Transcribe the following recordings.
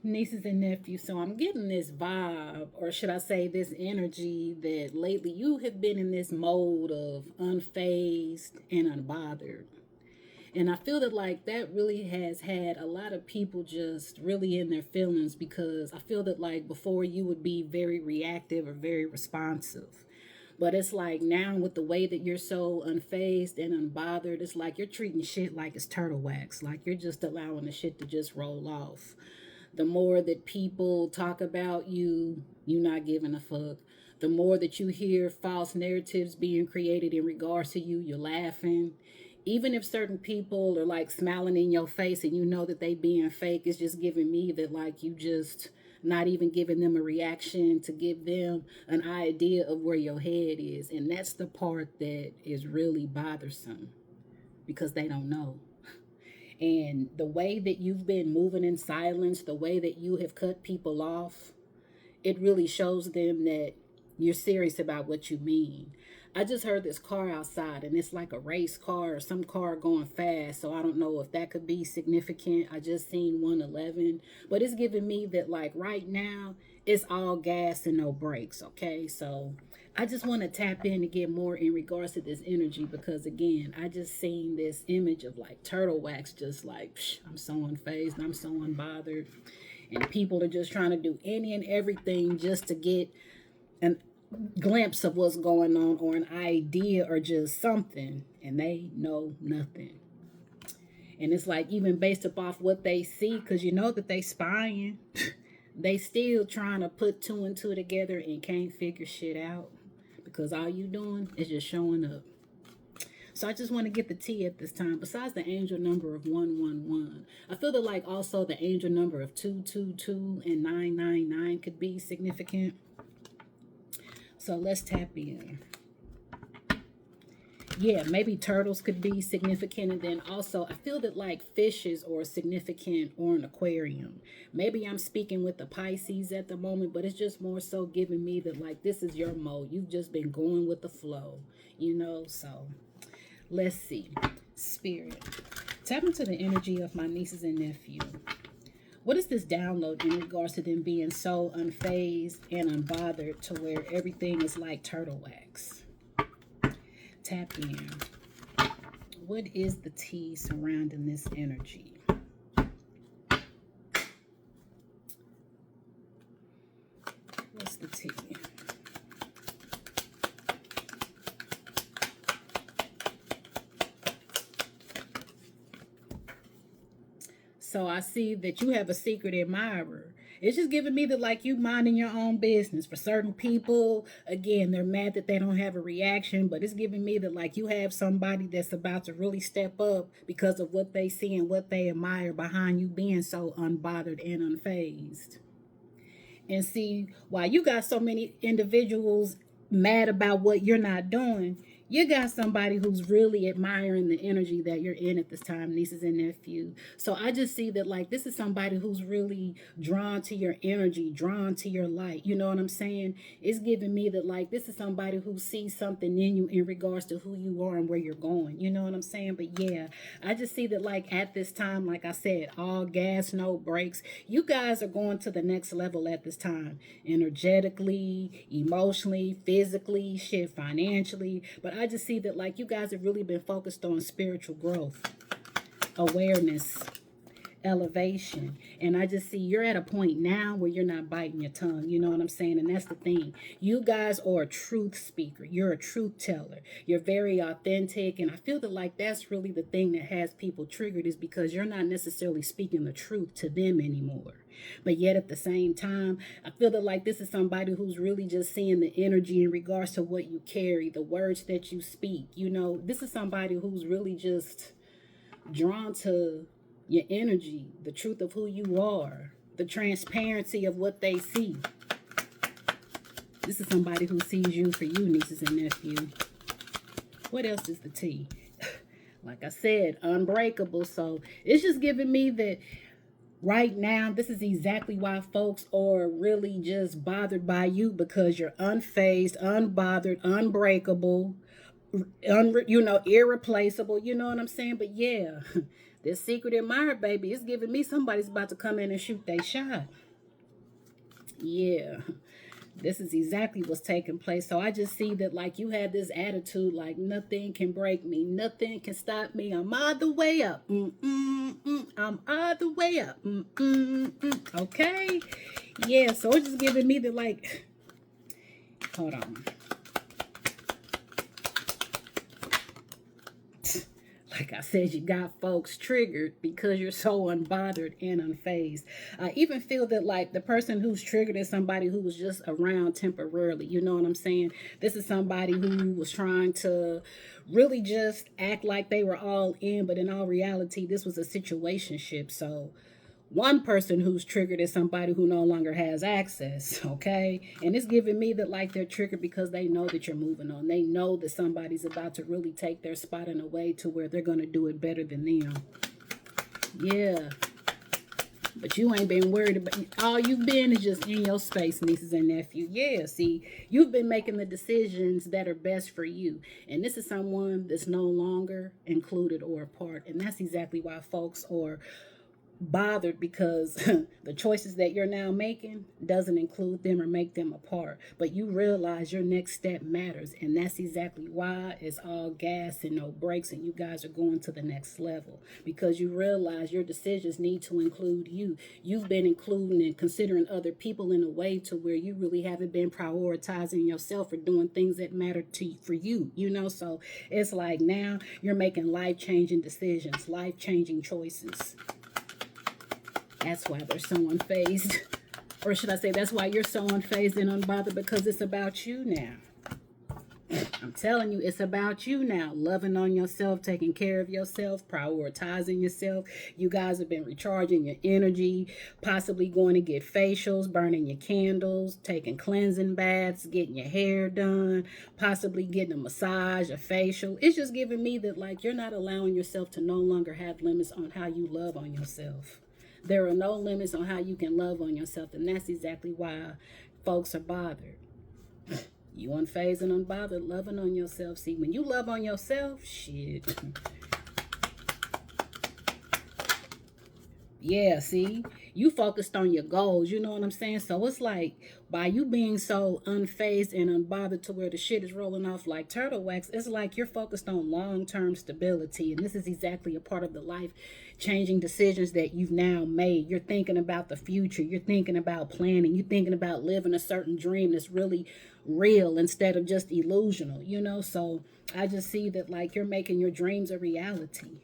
Nieces and nephews. So I'm getting this vibe, or should I say, this energy that lately you have been in this mode of unfazed and unbothered. And I feel that like that really has had a lot of people just really in their feelings, because I feel that like before you would be very reactive or very responsive. But it's like now with the way that you're so unfazed and unbothered, it's like you're treating shit like it's turtle wax. Like you're just allowing the shit to just roll off. The more that people talk about you, you not giving a fuck. The more that you hear false narratives being created in regards to you, you're laughing. Even if certain people are like smiling in your face and you know that they being fake, it's just giving me that like you just not even giving them a reaction to give them an idea of where your head is. And that's the part that is really bothersome, because they don't know. And the way that you've been moving in silence, the way that you have cut people off, it really shows them that you're serious about what you mean. I just heard this car outside, and it's like a race car or some car going fast. So I don't know if that could be significant. I just seen 111, but it's giving me that like right now it's all gas and no brakes. Okay, so I just want to tap in to get more in regards to this energy, because again, I just seen this image of like turtle wax, just like I'm so unfazed, I'm so unbothered, and people are just trying to do any and everything just to get an glimpse of what's going on or an idea or just something, and they know nothing. And it's like even based off what they see, because you know that they spying, they still trying to put two and two together and can't figure shit out, because all you doing is just showing up. So I just want to get the T at this time. Besides the angel number of 111, I feel that like also the angel number of 222 and 999 could be significant. So let's tap in. Yeah, maybe turtles could be significant. And then also, I feel that like fishes are significant, or an aquarium. Maybe I'm speaking with the Pisces at the moment, but it's just more so giving me that like this is your mode. You've just been going with the flow, you know? So let's see. Spirit, tap into the energy of my nieces and nephew. What is this download in regards to them being so unfazed and unbothered to where everything is like turtle wax? Tap in. What is the tea surrounding this energy? What's the tea? So I see that you have a secret admirer. It's just giving me that like you minding your own business. For certain people, again, they're mad that they don't have a reaction, but it's giving me that like you have somebody that's about to really step up because of what they see and what they admire behind you being so unbothered and unfazed. And see, while you got so many individuals mad about what you're not doing, you got somebody who's really admiring the energy that you're in at this time, nieces and nephews. So I just see that like this is somebody who's really drawn to your energy, drawn to your light. You know what I'm saying? It's giving me that like this is somebody who sees something in you in regards to who you are and where you're going. You know what I'm saying? But yeah, I just see that like at this time, like I said, all gas, no brakes. You guys are going to the next level at this time, energetically, emotionally, physically, shit, financially. But I just see that like you guys have really been focused on spiritual growth, awareness, elevation. And I just see you're at a point now where you're not biting your tongue. You know what I'm saying? And that's the thing. You guys are a truth speaker. You're a truth teller. You're very authentic. And I feel that like that's really the thing that has people triggered, is because you're not necessarily speaking the truth to them anymore. But yet at the same time, I feel that like this is somebody who's really just seeing the energy in regards to what you carry, the words that you speak. You know, this is somebody who's really just drawn to your energy, the truth of who you are, the transparency of what they see. This is somebody who sees you for you, nieces and nephews. What else is the tea? Like I said, unbreakable. So it's just giving me that right now, this is exactly why folks are really just bothered by you, because you're unfazed, unbothered, unbreakable, irreplaceable. You know what I'm saying? But yeah, This secret admirer, baby, is giving me somebody's about to come in and shoot they shot. Yeah. This is exactly what's taking place. So I just see that like you had this attitude like nothing can break me. Nothing can stop me. I'm all the way up. I'm all the way up. Okay. Yeah. So it's just giving me the like, hold on. Like I said, you got folks triggered because you're so unbothered and unfazed. I even feel that like the person who's triggered is somebody who was just around temporarily. You know what I'm saying? This is somebody who was trying to really just act like they were all in, but in all reality, this was a situationship. So one person who's triggered is somebody who no longer has access, okay? And it's giving me that like they're triggered because they know that you're moving on. They know that somebody's about to really take their spot in a way to where they're going to do it better than them. Yeah. But you ain't been worried about, all you've been is just in your space, nieces and nephews. Yeah, see, you've been making the decisions that are best for you. And this is someone that's no longer included or a part. And that's exactly why folks are bothered, because the choices that you're now making doesn't include them or make them a part. But you realize your next step matters, and that's exactly why it's all gas and no brakes, and you guys are going to the next level, because you realize your decisions need to include you. You've been including and considering other people in a way to where you really haven't been prioritizing yourself or doing things that matter to for you, you know. So it's like now you're making life-changing decisions, life-changing choices. That's why they're so unfazed. Or should I say, that's why you're so unfazed and unbothered, because it's about you now. I'm telling you, it's about you now. Loving on yourself, taking care of yourself, prioritizing yourself. You guys have been recharging your energy, possibly going to get facials, burning your candles, taking cleansing baths, getting your hair done, possibly getting a massage, a facial. It's just giving me that like you're not allowing yourself to no longer have limits on how you love on yourself. There are no limits on how you can love on yourself, and that's exactly why folks are bothered. You unfazed and unbothered, loving on yourself. See, when you love on yourself, shit. Yeah, see, you focused on your goals, you know what I'm saying? So it's like, by you being so unfazed and unbothered to where the shit is rolling off like turtle wax, it's like you're focused on long-term stability. And this is exactly a part of the life-changing decisions that you've now made. You're thinking about the future. You're thinking about planning. You're thinking about living a certain dream that's really real instead of just illusional, you know? So I just see that like you're making your dreams a reality.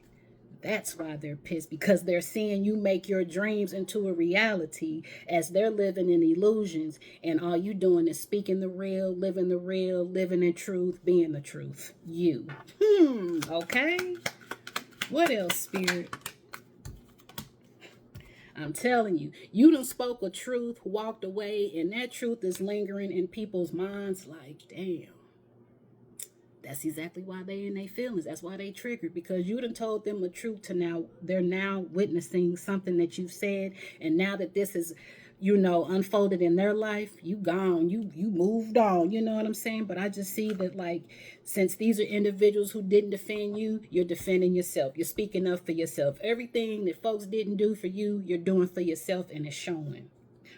That's why they're pissed, because they're seeing you make your dreams into a reality as they're living in illusions, and all you doing is speaking the real, living in truth, being the truth. You. Okay. What else, Spirit? I'm telling you, you done spoke a truth, walked away, and that truth is lingering in people's minds like, damn. That's exactly why they in their feelings. That's why they triggered, because you done told them the truth to now. They're now witnessing something that you've said, and now that this is, you know, unfolded in their life, you gone. You moved on. You know what I'm saying? But I just see that like, since these are individuals who didn't defend you, you're defending yourself. You're speaking up for yourself. Everything that folks didn't do for you, you're doing for yourself, and it's showing.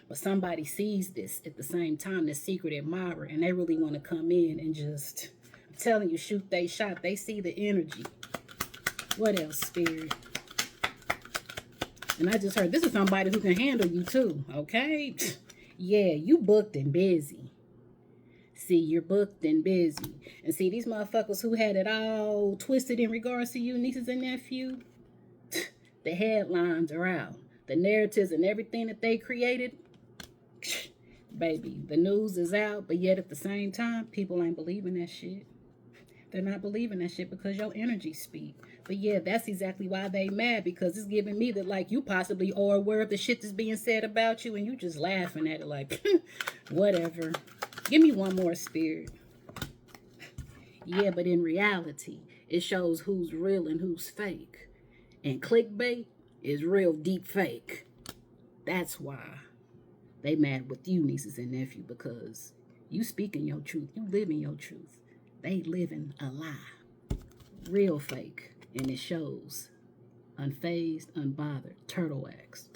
But somebody sees this at the same time, this secret admirer, and they really want to come in and just, telling you, shoot they shot. They see the energy. What else, Spirit? And I just heard this is somebody who can handle you too, okay? Yeah, you booked and busy. See, you're booked and busy. And see, these motherfuckers who had it all twisted in regards to you, nieces and nephews, the headlines are out. The narratives and everything that they created, baby, the news is out, but yet at the same time, people ain't believing that shit. They're not believing that shit because your energy speak. But yeah, that's exactly why they mad, because it's giving me that like you possibly are aware of the shit that's being said about you, and you just laughing at it like, whatever. Give me one more, Spirit. Yeah, but in reality, it shows who's real and who's fake. And clickbait is real deep fake. That's why they mad with you, nieces and nephews, because you speaking your truth. You living your truth. They living a lie. Real fake. And it shows. Unfazed, unbothered, turtle wax.